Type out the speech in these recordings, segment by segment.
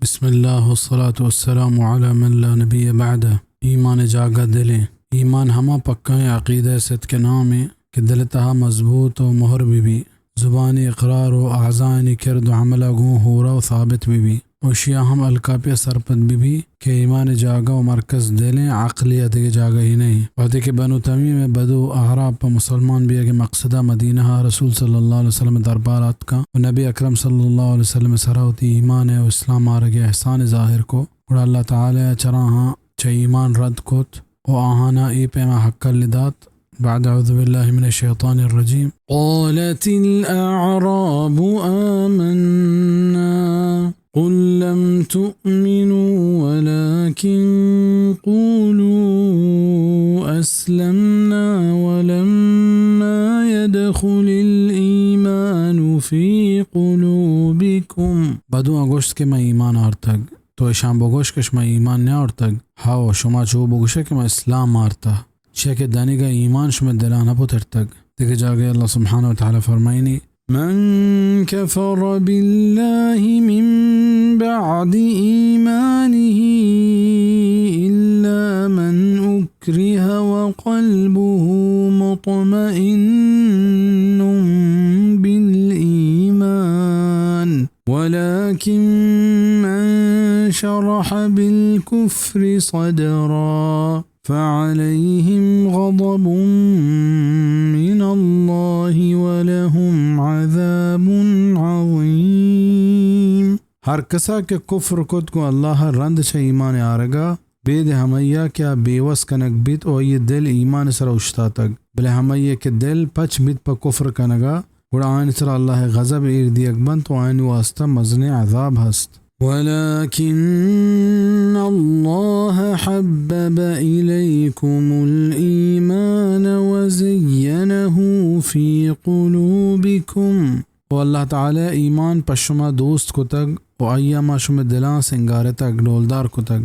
बिस्मिल्लाह वस्सलातु वस्सलामु अला मन ला नबी बअदा। ईमान जागा दिलें ईमान हमा पक्का अक़ीदा सिद्क़ के नाम है कि दिल तहा मजबूत और मोहर भी ज़ुबानी इक़रार व आज़ानी किरद अमला गूँ होरा व साबित भी ओशिया हम अलकापिया सरपत भी के ईमान जागा व मरकज़ दिलें अक़लियत के जागा ही नहीं वादे के बनु तमीम बदो अहराब पर मुसलमान भी अगे मकसदा मदीना रसूल सल्लल्लाहु अलैहि वसल्लम दरबारात का व नबी अकरम सल्लल्लाहु अलैहि वसल्लम सरावती ईमान व इस्लाम आरगे एहसान ज़ाहिर को और अल्लाह ताला चराहा च ईमान रद्द कोत व आहाना ई पेमा हक्कल लिदात बाद अऊज़ु बिल्लाहि मिनश शैतानिर रजीम। क़ालतिल अअराबु आमन्ना क़ुल लम तुअमिनु वलाकिन क़ूलू अस्लमना वलम्मा यदख़ुलिल ईमानु फ़ी क़ुलूबिकुम। बदु अगोश्त के मैं ईमान आर्तग तो शाम बगोश कश मैं ईमान न आर्तग हाओ शुमा चो बगोश के मैं इस्लाम आर्ता शेख दानी का ईमान शुमा दिलाना पुतर तक देखे जागे अल्लाह सुब्हानहु व तआला फरमाइनी मन कफर बिल्लाहि मिन बअदि ईमानिही इल्ला मन उक्रिह व क़ल्बुहु मुत्मइन्नुन बिल ईमान वलाकिन मन शरह बिल कुफ्रि सदरा फ़अलैहिम ग़ज़बुन मिनल्लाहि वलहुम अज़ाबुन अज़ीम। हर कसा के कुफ्र खुद को अल्लाह रंद छ ईमान आरगा बेद हमैया क्या बेवस कनक बित और ये दिल ईमान सर उश्ता तक बले हमैया के दिल पच बित पर कुफ्र कनगा कुरान सर अल्लाह गज़ब एर दियक बन तो आइन वास्ता मज़ने अज़ाब हस्त। वलाकिन अल्लाह हब्बब इलैकुमुल ईमान वज़य्यनहु फ़ी क़ुलूबिकुम। और अल्लाह ताला ईमान पशुमा दोस्त को तक और अय्यामा शुम दिलां सिंगारे तक डोलदार को तक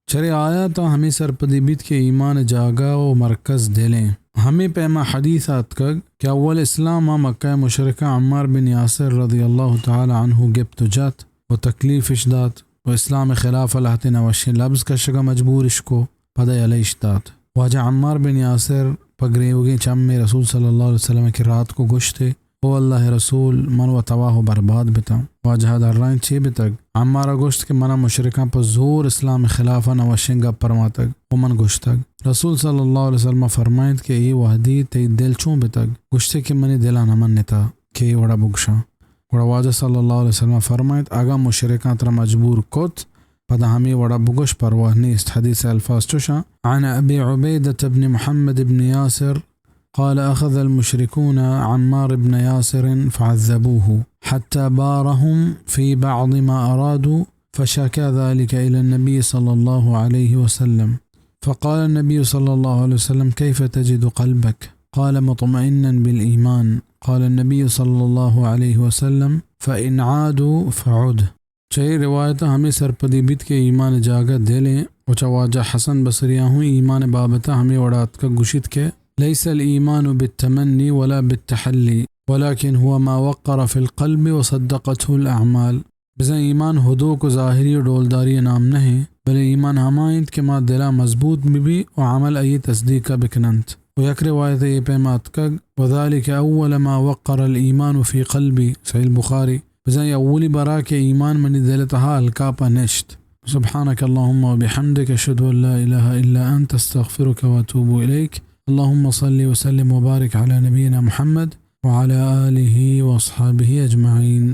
चरे आया तो हमें सरपदी बीत के ईमान जागा और मरकज़ दिलें हमें पैमा हदीसात कग कि अव्वल इस्लाम मक्का मुशरिका अम्मार बिन यासिर रज़ियल्लाहु ताला अन्हु गिब्त जात व तकलीफ़ इशदात व इस्लाम खिलाफ अल्लाह नवशी लफ्ज़ का शगा मजबूर इसको पदा अल इशदात वाजा अम्मार बिन यासिर पगरेवगे चम में रसूल सल्लल्लाहु अलैहि वसल्लम की रात को गुश्ते ओ अल्लाह रसूल मन व तवाह बर्बाद बिता वाजह दर्राइन चे बितक अम्मारा गोश्त के मना मुशरिका पर जोर इस्लाम खिलाफा नवशिंगा परमातक ओ मन गुश्तक रसूल सल्लल्लाहु अलैहि वसल्लम फरमाइंद के ये वहदी ते दिल चूं बितक गुश्ते के मनी दिला नमन नेता के वड़ा बुगशा वड़ा वाजा सल्लल्लाहु अलैहि वसल्लम फरमाइंद आगा मुशरिका तरा मजबूर कोत पदा हमें वड़ा बुगश परवाह नीस्त हदीस अल्फाज चुशा आन अबी उबैदह इब्न मुहम्मद इब्न यासिर قال أخذ المشركون عمار بن ياسر فعذبوه حتى بارهم في بعض ما أرادوا فشكى ذلك إلى النبي صلى الله عليه وسلم فقال النبي صلى الله عليه وسلم كيف تجد قلبك؟ قال مطمئنا بالإيمان قال النبي صلى الله عليه وسلم فإن عادوا فعد। चई रिवायत हमें सरपदी बीत के ईमान जागा दिलें और चवाजा हसन बसरिया हूँ ईमान बाबता हमें वड़ात का गुशित के लैसल ईमान बित्तमन्नी वला बित्तहल्ली वलाकिन हुआ मा वक़्क़र फ़िल क़ल्बि व सद्दक़तहुल अअमाल। बिज़ा ईमान हुदो को ज़ाहिरी डोलदारी नाम नहीं बल्कि ईमान हमाइंद के मा दिला मजबूत भी और अमल अई तस्दीक का बिकनंत व यक रिवायत ये पैमात कग वज़ालिक अव्वल मा वक़्क़रल ईमान फ़ी क़ल्बि सहीह बुखारी बिज़ा अव्वली बरा के ईमान मनी दिल तहा हल्का पनश्त। सुब्हानक अल्लाहुम्मा व बिहम्दिक अशहदु अन ला इलाहा इल्ला अंत अस्तग़फिरुका व अतूबु इलैक। اللهم صل وسلم وبارك على نبينا محمد وعلى آله وأصحابه أجمعين।